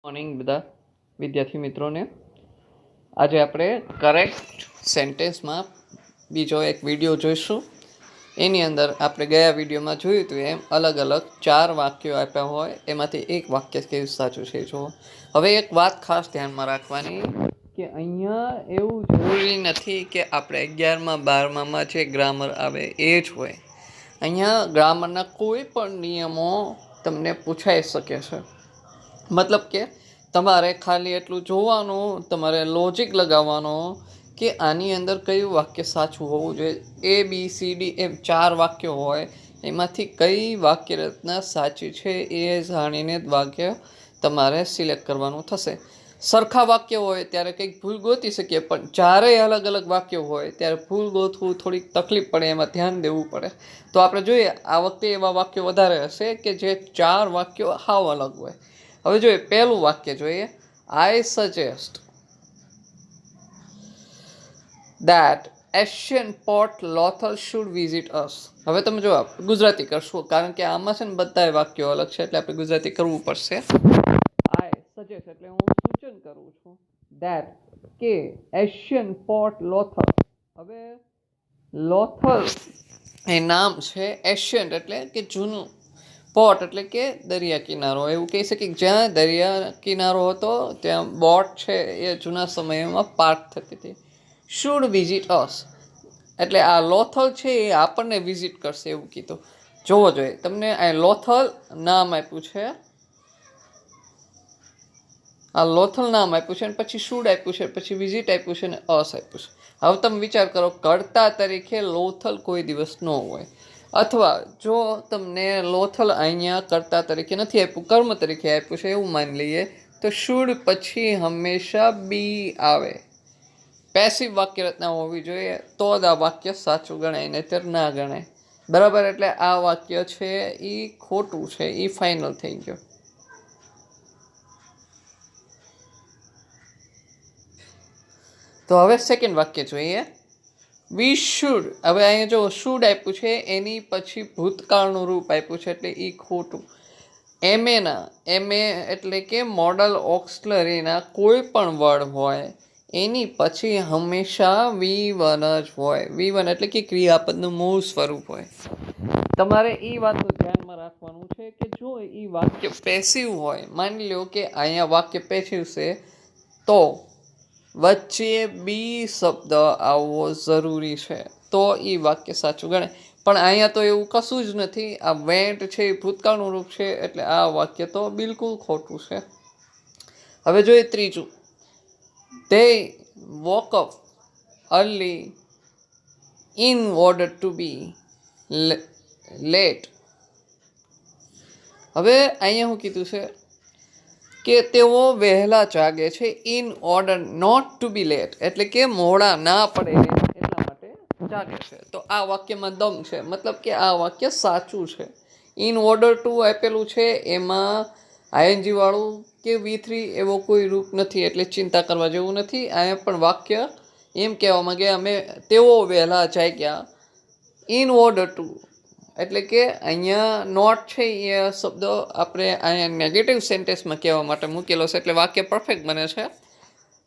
Morning બધા વિદ્યાર્થી મિત્રોને. આજે આપણે કરેક્ટ સેન્ટેન્સમાં બીજો એક વિડીયો જોઈશું. એની અંદર આપણે ગયા વિડીયોમાં જોયું હતું એમ અલગ અલગ 4 વાક્યો આપ્યા હોય, એમાંથી એક વાક્ય કેવું સાચું છે જુઓ. હવે એક વાત ખાસ ધ્યાનમાં રાખવાની કે અહીંયા એવું જરૂરી નથી કે આપણે 11માં 12માં જે ગ્રામર આવે એ જ હોય. અહીંયા ગ્રામરના કોઈ પણ નિયમો તમને પૂછાઈ શકે છે. મતલબ કે તમારે ખાલી એટલું જોવાનું, તમારે લોજિક લગાવવાનું કે આની અંદર કયું વાક્ય સાચું હોવું જોઈએ. ABCD એમ 4 વાક્યો હોય, એમાંથી કઈ વાક્ય રચના સાચી છે એ જાણીને જ વાક્ય તમારે સિલેક્ટ કરવાનું થશે. સરખા વાક્ય હોય ત્યારે કંઈક ભૂલ ગોતી શકીએ, પણ ચારેય અલગ અલગ વાક્યો હોય ત્યારે ભૂલ ગોતવું થોડીક તકલીફ પડે, એમાં ધ્યાન દેવું પડે. તો આપણે જોઈએ આ વખતે એવા વાક્યો વધારે હશે કે જે 4 વાક્યો હાવ અલગ હોય. હવે જોઈએ પહેલું વાક્ય જોઈએ. I suggest that Asian Port Lothal should visit us. હવે તમે જો ગુજરાતી કરશો, કારણ કે આમાં છે ને બધા વાક્યો અલગ છે એટલે આપણે ગુજરાતી કરવું પડશે. I suggest એટલે હું સૂચન કરું છું. That કે Asian Port Lothal. હવે લોથલ એ નામ છે, એશિયન્ટ એટલે કે જૂનું, પોર્ટ એટલે કે દરિયા કિનારો. એવું કહી શકીએ કે જ્યાં દરિયા કિનારો હતો ત્યાં બોટ છે એ જૂના સમયમાં પાર્ક થતી હતી. શુડ વિઝિટ અસ એટલે આ લોથલ છે એ આપણને વિઝિટ કરશે એવું કીધું. જોવો જોઈએ તમને આ લોથલ નામ આપ્યું છે, આ લોથલ નામ આપ્યું છે, અને પછી શુડ આપ્યું છે, પછી વિઝિટ આપ્યું છે, અને અસ આપ્યું છે. હવે તમે વિચાર કરો, કર્તા તરીકે લોથલ કોઈ દિવસ ન હોય, અથવા જો તમને લોથલ અહીંયા કર્તા તરીકે નથી આપ્યું, કર્મ તરીકે આપ્યું છે એવું માની લઈએ, તો શુડ પછી હંમેશા બી આવે. પેસિવ વાક્ય રચના હોવી જોઈએ તો જ આ વાક્ય સાચું ગણાય, નહીંતર ના ગણાય. બરાબર? એટલે આ વાક્ય છે એ ખોટું છે, એ ફાઇનલ થઈ ગયો. તો હવે સેકન્ડ વાક્ય જોઈએ. We should. હવે અહીંયા જો શુડ આપ્યું છે એની પછી ભૂતકાળનું રૂપ આપ્યું છે એટલે એ ખોટું. એમે એટલે કે મોડલ ઓક્સલરીના કોઈ પણ વર્ડ હોય એની પછી હંમેશા V1 જ હોય. V1 એટલે કે ક્રિયાપદનું મૂળ સ્વરૂપ હોય. તમારે એ વાતનું ધ્યાનમાં રાખવાનું છે કે જો એ વાક્ય પેસિવ હોય, માની લો કે અહીંયા વાક્ય પેસિવ છે, તો વચ્ચે બી શબ્દ આવવો જરૂરી છે, તો એ વાક્ય સાચું ગણાય. પણ અહીંયા તો એવું કશું જ નથી. આ વેન્ટ છે એ ભૂતકાળનું રૂપ છે, એટલે આ વાક્ય તો બિલકુલ ખોટું છે. હવે જોઈએ ત્રીજું. They woke up early in order to be late. હવે અહીંયા શું કીધું છે કે તેઓ વહેલા જાગે છે in order not to be late, એટલે કે મોડા ના પડે એટલા માટે જાગે છે. તો આ વાક્યમાં દમ છે, મતલબ કે આ વાક્ય સાચું છે. ઇન ઓર્ડર ટુ આપેલું છે, એમાં આઈએનજી વાળું કે V3 એવો કોઈ રૂપ નથી, એટલે ચિંતા કરવા જેવું નથી. અહીંયા પણ વાક્ય એમ કહેવા માંગે અમે તેઓ વહેલા જાગ્યા ઇન ઓર્ડર ટુ, એટલે કે અહીંયા નોટ છે એ શબ્દ આપણે અહીંયા નેગેટિવ સેન્ટેન્સમાં કહેવા માટે મૂકેલો છે, એટલે વાક્ય પરફેક્ટ બને છે.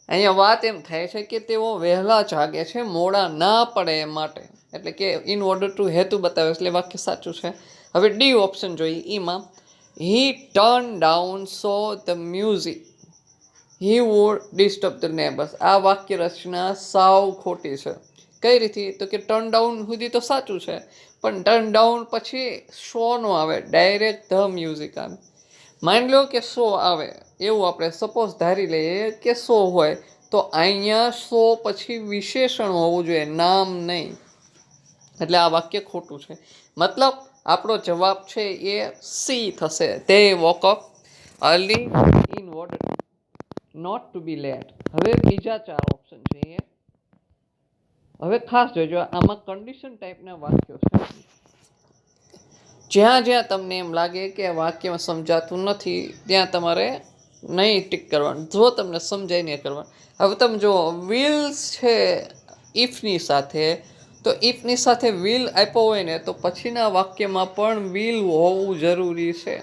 અહીંયા વાત એમ થાય છે કે તેઓ વહેલા જાગે છે મોડા ના પડે એ માટે, એટલે કે ઇન ઓર્ડર ટુ હેતુ બતાવે, એટલે વાક્ય સાચું છે. હવે ડી ઓપ્શન જોઈએ. એમાં he turn down so the music he would disturb the neighbours. આ વાક્ય રચના સાવ ખોટી છે. કઈ રીતે? તો કે ટર્ન ડાઉન સુધી તો સાચું છે, પણ ટર્ન ડાઉન પછી શો નો આવે, ડાયરેક્ટ ધ મ્યુઝિક આવે. માની લો કે શો આવે, એવું આપણે સપોઝ ધારી લઈએ કે શો હોય, તો અહીંયા શો પછી વિશેષણ હોવું જોઈએ, નામ નહીં. એટલે આ વાક્ય ખોટું છે. મતલબ આપણો જવાબ છે એ સી થશે. They woke up early in order not to be late. હવે બીજા 4 ઓપ્શન જોઈએ. હવે ખાસ જોજો, આમાં કન્ડિશન ટાઈપના વાક્યો છે. જ્યાં જ્યાં તમને એમ લાગે કે વાક્યમાં સમજાતું નથી ત્યાં તમારે નહીં ટીક કરવાનું, જો તમને સમજાય નહીં કરવાનું. હવે તમે જો વિલ્સ છે ઇફની સાથે, તો ઇફની સાથે વિલ આપ્યો હોય ને તો પછીના વાક્યમાં પણ વિલ હોવું જરૂરી છે.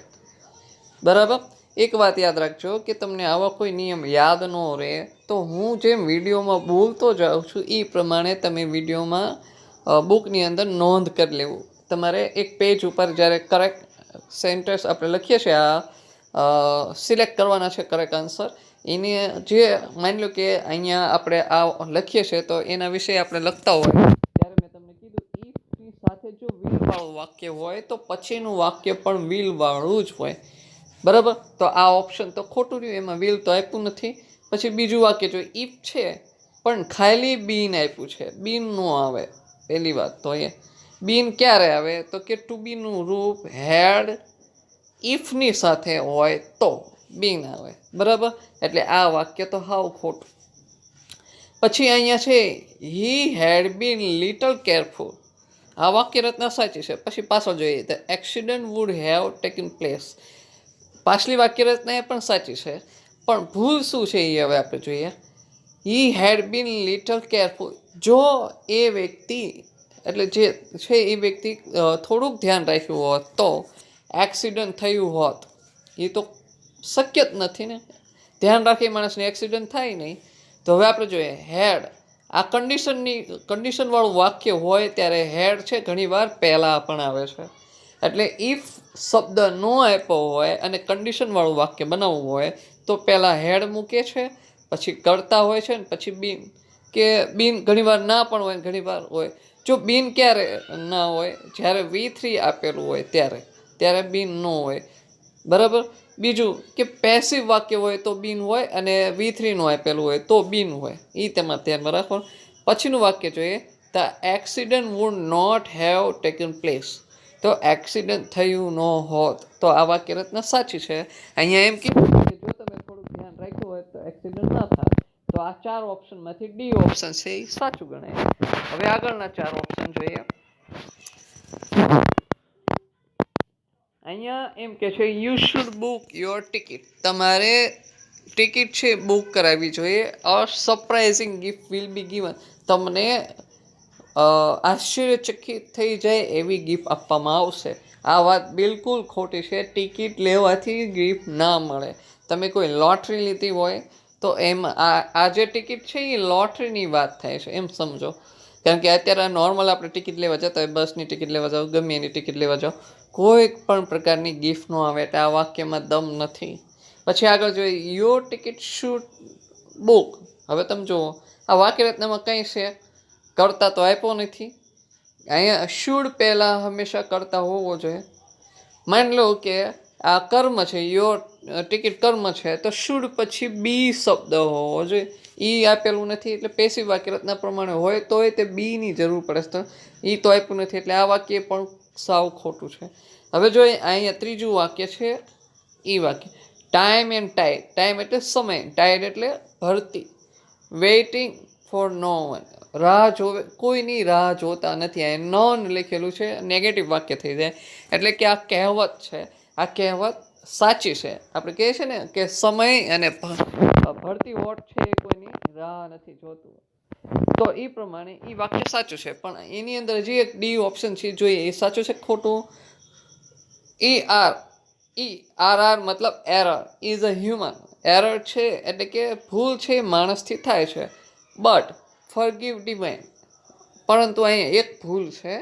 બરાબર? એક વાત યાદ રાખજો કે તમને આવા કોઈ નિયમ યાદ ન રહે તો હું જેમ વિડીયોમાં બોલતો જાઉં છું એ પ્રમાણે તમે વિડીયોમાં બુકની અંદર નોંધ કરી લેવું. તમારે એક પેજ ઉપર જ્યારે કરેક્ટ સેન્ટેન્સ આપણે લખીએ છીએ સિલેક્ટ કરવાના છે કરેક્ટ આન્સર. એની જે માની લો કે અહીંયા આપણે આ લખીએ છીએ તો એના વિશે આપણે લખતા હોય ત્યારે મેં તમને કીધું ઇફની સાથે જો વિલવાળું વાક્ય હોય તો પછીનું વાક્ય પણ વિલવાળું જ હોય. બરાબર, તો આ ઓપ્શન તો ખોટું રહ્યું, એમાં વિલ તો આપ્યું નથી. પછી બીજું વાક્ય જો ઇફ છે પણ ખાલી બીન આપ્યું છે, બીન નો આવે. પહેલી વાત તો એ બીન ક્યારે આવે તો કે ટુ બીનું રૂપ હેડ ઇફની સાથે હોય તો બીન આવે. બરાબર, એટલે આ વાક્ય તો હાવ ખોટું. પછી અહીંયા છે હી હેડ બીન લિટલ કેરફુલ, આ વાક્ય રચના સાચી છે. પછી પાછળ જોઈએ the accident would have taken place, પાછલી વાક્ય રચના એ પણ સાચી છે, પણ ભૂલ શું છે એ હવે આપણે જોઈએ. હી હેડ બીન લિટલ કેરફુલ, જો એ વ્યક્તિ એટલે જે છે એ વ્યક્તિ થોડુંક ધ્યાન રાખ્યું હોત તો એક્સિડન્ટ થયું હોત. એ તો શક્ય જ નથી ને, ધ્યાન રાખી માણસને એક્સિડન્ટ થાય નહીં. તો હવે આપણે જોઈએ હેડ, આ કન્ડિશનવાળું વાક્ય હોય ત્યારે હેડ છે ઘણીવાર પહેલાં પણ આવે છે. એટલે ઇફ શબ્દ નો આપ્યો હોય અને કન્ડિશનવાળું વાક્ય બનાવવું હોય તો પહેલાં હેડ મૂકે છે, પછી કરતા હોય છે ને પછી બીન, કે બીન ઘણીવાર ના પણ હોય ઘણીવાર હોય. જો બીન ક્યારે ના હોય, જ્યારે V3 આપેલું હોય ત્યારે બીન ન હોય. બરાબર, બીજું કે પેસિવ વાક્ય હોય તો બીન હોય અને V3 નું આપેલું હોય તો બીન હોય, એ તમારે ધ્યાનમાં રાખવાનું. પછીનું વાક્ય જોઈએ the accident would not have taken place, તો એક્સિડન્ટ થયું ન હોત. તો આ વાક્ય રચના સાચી છે. અહીંયા એમ કીધું કે જો તમે થોડુંક ધ્યાન રાખ્યું હોય તો એક્સિડન્ટ ના થાય. તો આ 4 ઓપ્શનમાંથી ડી ઓપ્શન છે એ સાચું ગણાય. હવે આગળના 4 ઓપ્શન જોઈએ. અહીંયા એમ કે છે you should book your ticket, તમારે ટિકિટ છે બુક કરાવવી જોઈએ. A surprising gift will be given, તમને આશ્ચર્યચકિત થઈ જાય એવી ગિફ્ટ આપવામાં આવશે. આ વાત બિલકુલ ખોટી છે. ટિકિટ લેવાથી ગિફ્ટ ના મળે. તમે કોઈ લોટરી લીધી હોય તો એમ આ જે ટિકિટ છે એ લોટરીની વાત થાય છે એમ સમજો. કારણ કે અત્યારે નોર્મલ આપણે ટિકિટ લેવા જતા હોય, બસની ટિકિટ લેવા જાઓ, ગમે એની ટિકિટ લેવા જાઓ, કોઈ પણ પ્રકારની ગિફ્ટ ન આવે. એટલે આ વાક્યમાં દમ નથી. પછી આગળ જોઈએ યોર ટિકિટ શુડ બુક. હવે તમે જુઓ આ વાક્ય રચનામાં કંઈ છે કરતા તો આપ્યો નથી. અહીંયા શુડ પહેલાં હંમેશા કરતા હોવો જોઈએ. માની લો કે આ કર્મ છે, યોર ટિકિટ કર્મ છે, તો શુડ પછી બી શબ્દ હોવો જોઈએ. એ આપેલું નથી એટલે પેસિવ વાક્ય રચના પ્રમાણે હોય તોય તે બીની જરૂર પડે છે. એ તો આપ્યું નથી એટલે આ વાક્ય પણ સાવ ખોટું છે. હવે જોઈએ અહીંયા ત્રીજું વાક્ય છે એ વાક્ય ટાઈમ એન્ડ ટાઈડ. ટાઈમ એટલે સમય, ટાઈડ એટલે ભરતી. વેઇટિંગ ફોર નો વન, રાહ જોવે, કોઈની રાહ જોતા નથી. આ નોન લખેલું છે, નેગેટિવ વાક્ય થઈ જાય. એટલે કે આ કહેવત છે, આ કહેવત સાચી છે. આપણે કહીએ છીએ ને કે સમય અને ભરતી ઓટ છે એ કોઈની રાહ નથી જોતું. તો એ પ્રમાણે એ વાક્ય સાચું છે. પણ એની અંદર જે એક ડી ઓપ્શન છે જોઈએ એ સાચું છે ખોટું. ER મતલબ error, is a human. Error છે એટલે કે ભૂલ છે માણસથી થાય છે. બટ ફોરગીવ ડિવાઇન, પરંતુ અહીંયા એક ભૂલ છે.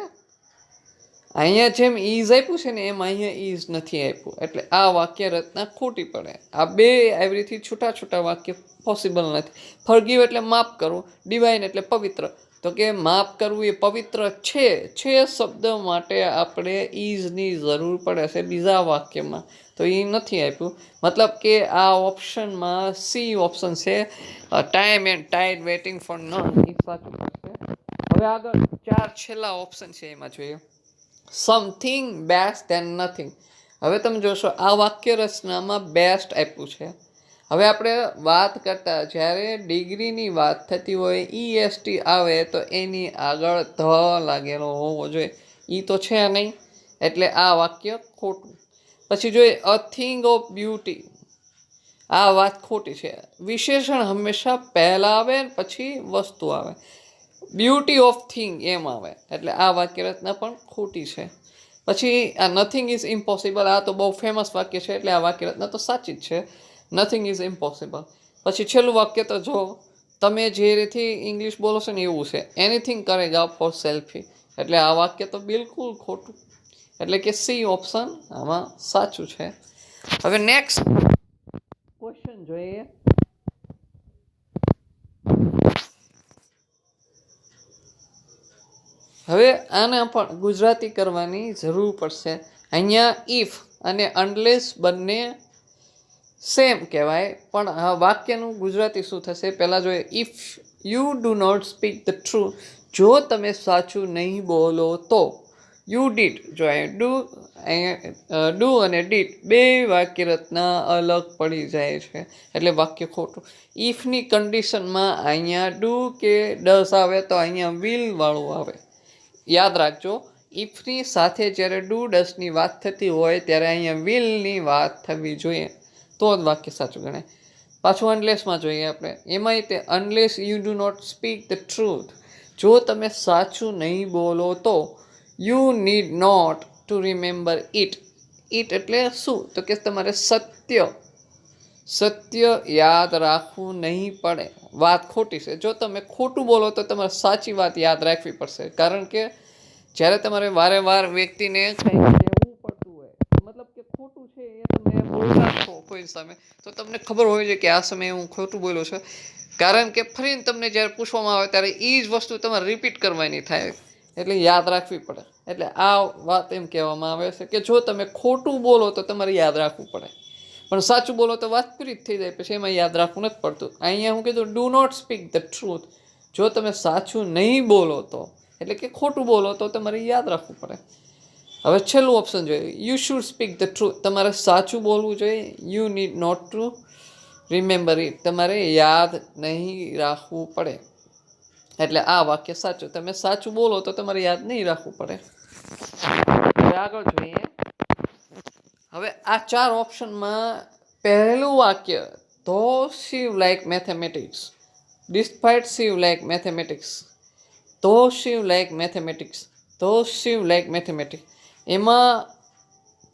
અહીંયા જેમ ઇઝ આપ્યું છે ને એમ અહીંયા ઇઝ નથી આપ્યું. એટલે આ વાક્ય રચના ખોટી પડે. આ બે આવી રીતે છૂટા વાક્ય પોસિબલ નથી. ફોરગીવ એટલે માફ કરવું, ડિવાઇન એટલે પવિત્ર. તો કે માફ કરવું એ પવિત્ર છે શબ્દ માટે આપણે ઇઝની જરૂર પડે છે બીજા વાક્યમાં, તો એ નથી આપ્યું. મતલબ કે આ ઓપ્શનમાં સી ઓપ્શન છે time and tide waiting for none, એ સાચું છે. હવે આગળ 4 છેલ્લા ઓપ્શન છે એમાં જોઈએ સમથિંગ બેસ્ટ દેન નથિંગ. હવે તમે જોશો આ વાક્ય રચનામાં બેસ્ટ આપ્યું છે. હવે આપણે વાત કરતા જ્યારે ડિગ્રીની વાત થતી હોય EST આવે તો એની આગળ ધ લાગેલો હોવો જોઈએ. એ તો છે નહીં એટલે આ વાક્ય ખોટું. પછી જોઈએ અ થિંગ ઓફ બ્યુટી, આ વાત ખોટી છે. વિશેષણ હંમેશા પહેલાં આવે પછી વસ્તુ આવે. બ્યુટી ઓફ થિંગ એમ આવે એટલે આ વાક્ય રચના પણ ખોટી છે. પછી આ નથિંગ ઇઝ ઇમ્પોસિબલ, આ તો બહુ ફેમસ વાક્ય છે એટલે આ વાક્ય રચના તો સાચી જ છે. Nothing is impossible. પછી છેલ્લું વાક્ય તો જો તમે જે રીતથી ઇંગ્લિશ બોલો છો ને એવું છે, એનીથિંગ કરેગા ફોર સેલ્ફી, એટલે આ વાક્ય તો બિલકુલ ખોટું. એટલે કે સી ઓપ્શન આમાં સાચું છે. હવે નેક્સ્ટ ક્વેશ્ચન જોઈએ. હવે આને પણ ગુજરાતી કરવાની જરૂર પડશે. અહીંયા ઇફ અને અનલેસ બંને સેમ કહેવાય, પણ આ વાક્યનું ગુજરાતી શું થશે પહેલાં જોઈએ. If you do not speak the truth, જો તમે સાચું નહીં બોલો તો. યુ ડીડ, જો અહીંયા ડુ અને ડીડ બે વાક્ય રચના અલગ પડી જાય છે એટલે વાક્ય ખોટું. ઇફની કન્ડિશનમાં અહીંયા ડુ કે ડસ આવે તો અહીંયા વિલ વાળું આવે. યાદ રાખજો, ઇફની સાથે જ્યારે ડુ ડસની વાત થતી હોય ત્યારે અહીંયા વિલની વાત થવી જોઈએ, તો જ વાક્ય સાચું ગણાય. પાછું અનલેસમાં જોઈએ આપણે, એમાંય તે unless you do not speak the truth, જો તમે સાચું નહીં બોલો તો. You need not to remember it. It એટલે શું? તો કે તમારે સત્ય યાદ રાખવું નહીં પડે. વાત ખોટી છે. જો તમે ખોટું બોલો તો તમારે સાચી વાત યાદ રાખવી પડશે, કારણ કે જ્યારે તમારે વારંવાર વ્યક્તિને કંઈક કહેવું પડતું હોય, મતલબ કે ખોટું છે એ તમે બોલતા છો કોઈ સામે, તો તમને ખબર હોય છે કે આ સમયે હું ખોટું બોલ્યો છું, કારણ કે ફરીને તમને જ્યારે પૂછવામાં આવે ત્યારે એ જ વસ્તુ તમારે રિપીટ કરવાની થાય, એટલે યાદ રાખવી પડે. એટલે આ વાત એમ કહેવામાં આવે છે કે જો તમે ખોટું બોલો તો તમારે યાદ રાખવું પડે, પણ સાચું બોલો તો વાત પૂરી જ થઈ જાય, પછી એમાં યાદ રાખવું નથી પડતું. અહીંયા હું કીધું do not speak the truth, જો તમે સાચું નહીં બોલો તો, એટલે કે ખોટું બોલો તો તમારે યાદ રાખવું પડે. હવે છેલ્લું ઓપ્શન જોઈએ, you should speak the truth, તમારે સાચું બોલવું જોઈએ. You need not to remember it, તમારે યાદ નહીં રાખવું પડે. એટલે આ વાક્ય સાચું, તમે સાચું બોલો તો તમારે યાદ નહીં રાખવું પડે. હવે આગળ જોઈએ. હવે આ 4 ઓપ્શનમાં પહેલું વાક્ય, though Shiv like mathematics, despite Shiv like mathematics, though Shiv like mathematics, though Shiv like mathematics, એમાં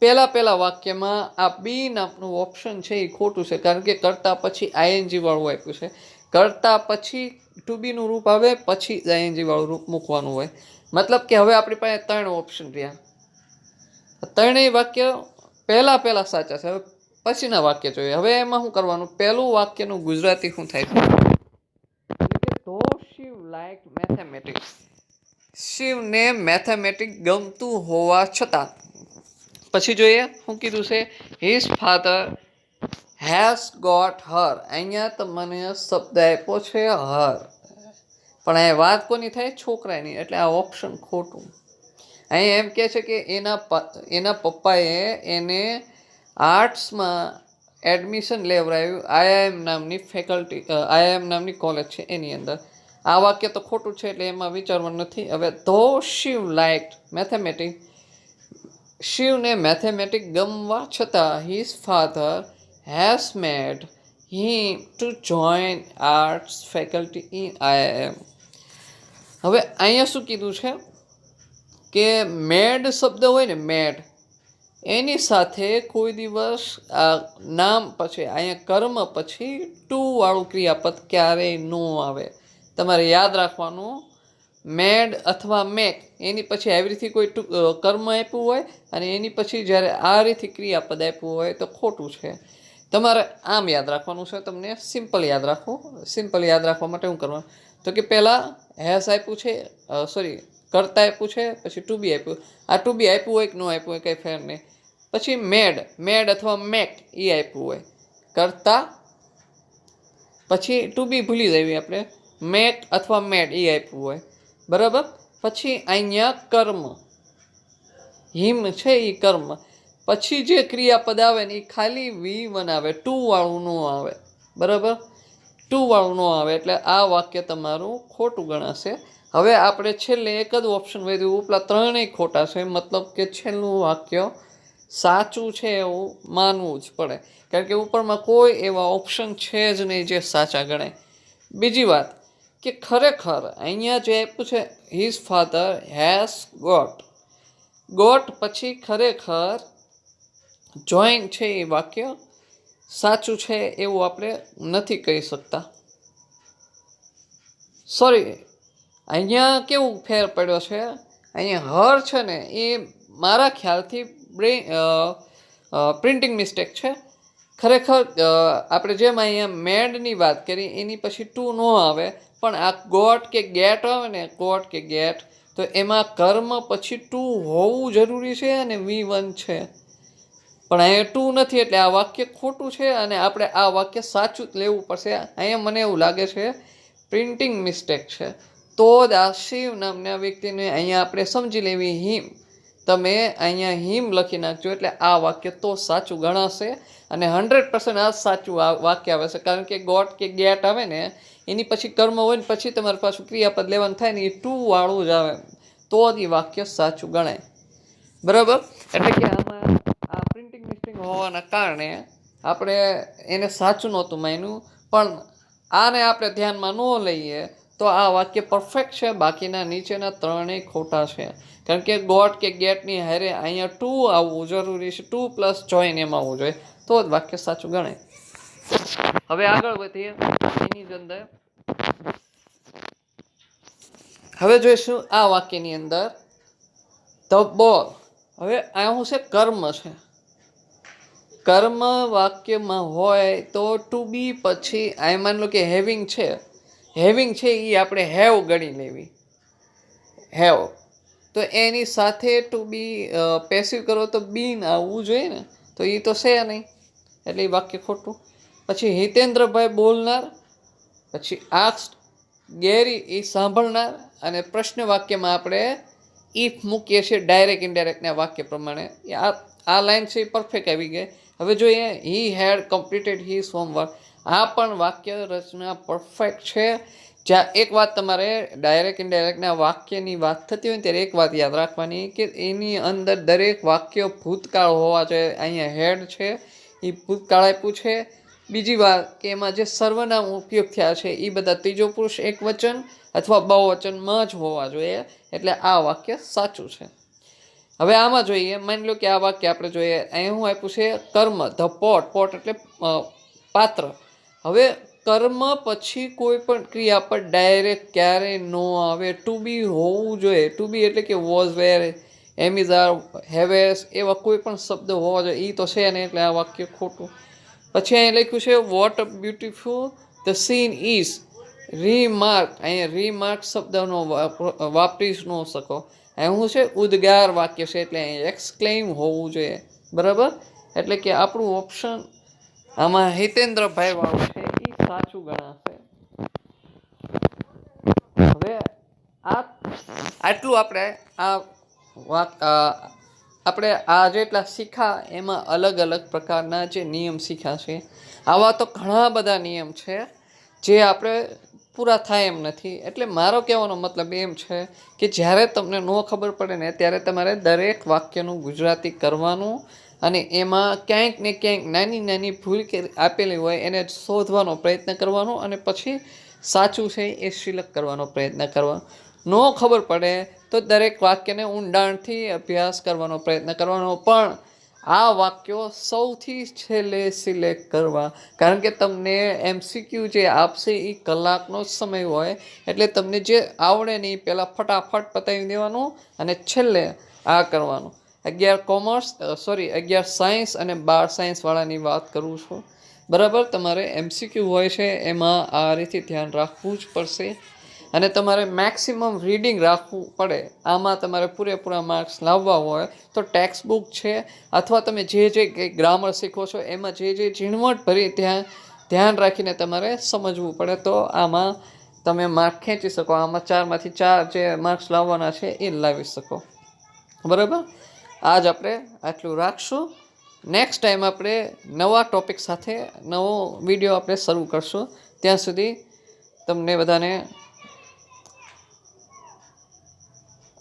પહેલા વાક્યમાં આ બી નામનું ઓપ્શન છે એ ખોટું છે, કારણ કે કરતા પછી આઈએનજી વાળું આપ્યું છે. કરતા પછી ટુ બીનું રૂપ આવે, પછી આઈએનજી વાળું રૂપ મૂકવાનું હોય. મતલબ કે હવે આપણી પાસે 3 ઓપ્શન રહ્યા. 3 વાક્ય પહેલા સાચા છે. હવે પછીના વાક્ય જોઈએ. હવે એમાં શું કરવાનું, પહેલું વાક્યનું ગુજરાતી શું થાય છે, ધો શિવ લાઈક મેથેમેટિક્સ, શિવને મેથેમેટિક્સ ગમતું હોવા છતાં. પછી જોઈએ શું કીધું છે, હિઝ ફાધર હેઝ ગોટ હર, અહીંયા તમને શબ્દ આપ્યો છે હર, પણ અહીં વાત કોની થાય, છોકરાની, એટલે આ ઓપ્શન ખોટું. અહીં એમ કહે છે કે એના પપ્પાએ એને આર્ટ્સમાં એડમિશન લેવડાવ્યું આઈઆઈએમ નામની કોલેજ છે એની અંદર. આ વાક્ય તો ખોટું છે એટલે એમાં વિચારવાનું નથી. હવે ધો શિવ લાઇક મેથેમેટિક્સ, શિવને મેથેમેટિક્સ ગમવા છતાં his father has made him to join arts faculty in IIM. હવે અહીંયા શું કીધું છે કે મેડ શબ્દ હોય ને, મેડ, એની સાથે કોઈ દિવસ નામ પછી અહીંયા કર્મ પછી ટુ વાળું ક્રિયાપદ ક્યારેય ન આવે. તમારે યાદ રાખવાનું, મેડ અથવા મેક, એની પછી આવી રીતે કોઈ કર્મ આપ્યું હોય અને એની પછી જ્યારે આ રીતે ક્રિયાપદ આપ્યું હોય તો ખોટું છે. તમારે આમ યાદ રાખવાનું છે. તમને સિમ્પલ યાદ રાખવું. સિમ્પલ યાદ રાખવા માટે શું કરવાનું, તો કે પહેલાં હેઝ આપ્યું છે, કરતા આપ્યું છે, પછી ટુ બી આપ્યું. આ ટુ બી આપ્યું હોય કે ન આપ્યું હોય કંઈ ફેર નહીં. પછી મેડ અથવા મેક એ આપ્યું હોય, કરતા, પછી ટુ બી ભૂલી જઈએ આપણે, મેક અથવા મેડ એ આપ્યું હોય, બરાબર. પછી અહીંયા કર્મ, હિમ છે એ કર્મ, પછી જે ક્રિયાપદ આવે ને એ ખાલી V1 આવે, ટુ વાળું ન આવે, બરાબર, ટુ વાળું ન આવે, એટલે આ વાક્ય તમારું ખોટું ગણાશે. હવે આપણે છેલ્લે એક જ ઓપ્શન વધ્યું, ઉપલા 3 ખોટા છે, મતલબ કે છેલ્લું વાક્ય સાચું છે એવું માનવું જ પડે, કારણ કે ઉપરમાં કોઈ એવા ઓપ્શન છે જ નહીં જે સાચા ગણાય. બીજી વાત કે ખરેખર અહીંયા જે આપ્યું છે his father has got, got પછી ખરેખર જોઈન છે એ વાક્ય સાચું છે એવું આપણે નથી કહી શકતા. સોરી, અહીંયા કેવું ફેર પડ્યો છે, અહીંયા હર છે ને એ મારા ખ્યાલથી પ્રિન્ટિંગ મિસ્ટેક છે. ખરેખર આપણે જેમ અહીંયા મેડની વાત કરી એની પછી ટુ ન આવે, પણ આ ગોટ કે ગેટ આવે ને, ગોટ કે ગેટ, તો એમાં કર્મ પછી ટુ હોવું જરૂરી છે અને V1 છે, પણ અહીંયા ટુ નથી એટલે આ વાક્ય ખોટું છે અને આપણે આ વાક્ય સાચું જ લેવું પડશે. અહીંયા મને એવું લાગે છે પ્રિન્ટિંગ મિસ્ટેક છે. તો જ આ શિવ નામના વ્યક્તિને અહીંયા આપણે સમજી લેવી હિમ. તમે અહીંયા હિમ લખી નાખજો એટલે આ વાક્ય તો સાચું ગણાશે અને 100% આ સાચું વાક્ય આવે છે. કારણ કે ગોટ કે ગેટ આવે ને એની પછી કર્મ હોય ને પછી તમારે પાછું ક્રિયાપદ લેવાનું થાય ને એ ટુ વાળું જ આવે, તો જ એ વાક્ય સાચું ગણાય. બરાબર? એટલે કે આમાં આ પ્રિન્ટિંગ મિસ્ટેક હોવાના કારણે આપણે એને સાચું નહોતું માન્યું, પણ આને આપણે ધ્યાનમાં ન લઈએ તો આ વાક્ય પરફેક્ટ છે. બાકીના નીચેના ત્રણેય ખોટા છે. કારણ કે ગોટ કે ગેટની હારે અહીંયા ટુ આવવું જરૂરી છે, ટુ પ્લસ જોઈન એમ આવવું જોઈએ, તો જ વાક્ય સાચું ગણાય. હવે આગળ વધીએ એની જ અંદર. હવે જોઈશું આ વાક્યની અંદર ધ બોલ. હવે આ શું છે? કર્મ છે. કર્મ વાક્યમાં હોય તો ટુ બી પછી આ માન લો કે હેવિંગ છે, હેવિંગ છે એ આપણે હેવ ગણી લેવી, હેવ, તો એની સાથે ટુ બી પેસિવ કરો તો બીન આવવું જોઈએ ને, તો એ તો છે નહીં એટલે એ વાક્ય ખોટું. પછી હિતેન્દ્રભાઈ બોલનાર, પછી આસ્ક્ડ ગેરી એ સાંભળનાર, અને પ્રશ્ન વાક્યમાં આપણે ઇફ મૂકીએ છીએ ડાયરેક્ટ ઇનડાયરેક્ટના વાક્ય પ્રમાણે. આ લાઈન છે એ પરફેક્ટ આવી ગઈ. હવે જોઈએ હી હેડ કમ્પ્લીટેડ હીઝ હોમવર્ક. આ પણ વાક્ય રચના પરફેક્ટ છે. જ્યાં એક વાત તમારે ડાયરેક્ટ ઇનડાયરેક્ટના વાક્યની વાત થતી હોય ને ત્યારે એક વાત યાદ રાખવાની કે એની અંદર દરેક વાક્ય ભૂતકાળ હોવા જોઈએ. અહીંયા હેડ છે એ ભૂતકાળ આપ્યું છે. બીજી વાત કે એમાં જે સર્વનામ ઉપયોગ થયા છે એ બધા ત્રીજો પુરુષ એક વચન અથવા બહુવચનમાં જ હોવા જોઈએ, એટલે આ વાક્ય સાચું છે. હવે આમાં જોઈએ, માની લો કે આ વાક્ય આપણે જોઈએ, અહીં શું આપ્યું છે? કર્મ, ધ પોટ, પોટ એટલે પાત્ર. હવે કર્મ પછી કોઈ પણ ક્રિયા પર ડાયરેક્ટ ક્યારેય ન આવે, ટુ બી હોવું જોઈએ. ટુ બી એટલે કે was, were, am is, are, haves, એવા કોઈ પણ શબ્દ હોવા જોઈએ. એ તો છે નહીં એટલે આ વાક્ય ખોટું. પછી અહીં લખ્યું છે what a beautiful the scene is. Remark, અહીંયા રીમાર્ક શબ્દનો વાપરી ન શકો. અહીં શું છે? ઉદ્ગાર વાક્ય છે એટલે અહીં એક્સક્લેમ હોવું જોઈએ. બરાબર? એટલે કે આપણું ઓપ્શન આમાં હિતેન્દ્રભાઈ વાળું છે એ સાચું ગણાશે. હવે આટલું આપણે આ જેટલા શીખા એમાં અલગ અલગ પ્રકારના જે નિયમ શીખ્યા છે. આવા તો ઘણા બધા નિયમ છે જે આપણે પૂરા થાય એમ નથી. એટલે મારો કહેવાનો મતલબ એમ છે કે જ્યારે તમને ન ખબર પડે ને ત્યારે તમારે દરેક વાક્યનું ગુજરાતી કરવાનું અને એમાં ક્યાંક ને ક્યાંક નાની નાની ભૂલ કે આપેલી હોય એને શોધવાનો પ્રયત્ન કરવાનો અને પછી સાચું છે એ સિલેક્ટ કરવાનો પ્રયત્ન કરવાનો. ન ખબર પડે તો દરેક વાક્યને ઊંડાણથી અભ્યાસ કરવાનો પ્રયત્ન કરવાનો, પણ આ વાક્યો સૌથી છેલ્લે સિલેક્ટ કરવા. કારણ કે તમને MCQ જે આપશે એ કલાકનો જ સમય હોય, એટલે તમને જે આવડે ને એ પહેલાં ફટાફટ પતાવી દેવાનું અને છેલ્લે આ કરવાનું. 11 સાયન્સ અને 12 સાયન્સવાળાની વાત કરું છું. બરાબર? તમારે MCQ હોય છે એમાં આ રીતે ધ્યાન રાખવું જ પડશે અને તમારે મેક્સિમમ રીડિંગ રાખવું પડે. આમાં તમારે પૂરેપૂરા માર્ક્સ લાવવા હોય તો ટેક્સ્ટ બુક છે અથવા તમે જે ગ્રામર શીખો છો એમાં જે ઝીણવટ ભરી ધ્યાન રાખીને તમારે સમજવું પડે, તો આમાં તમે માર્ક ખેંચી શકો. આમાં 4માંથી 4 જે માર્ક્સ લાવવાના છે એ લાવી શકો. બરાબર? આજ આપણે આટલું રાખશું. નેક્સ્ટ ટાઈમ આપણે નવા ટોપિક સાથે નવો વિડીયો આપણે શરૂ કરશું. ત્યાં સુધી તમને બધાને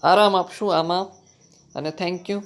આરામ આપશું આમાં, અને થેન્ક યુ.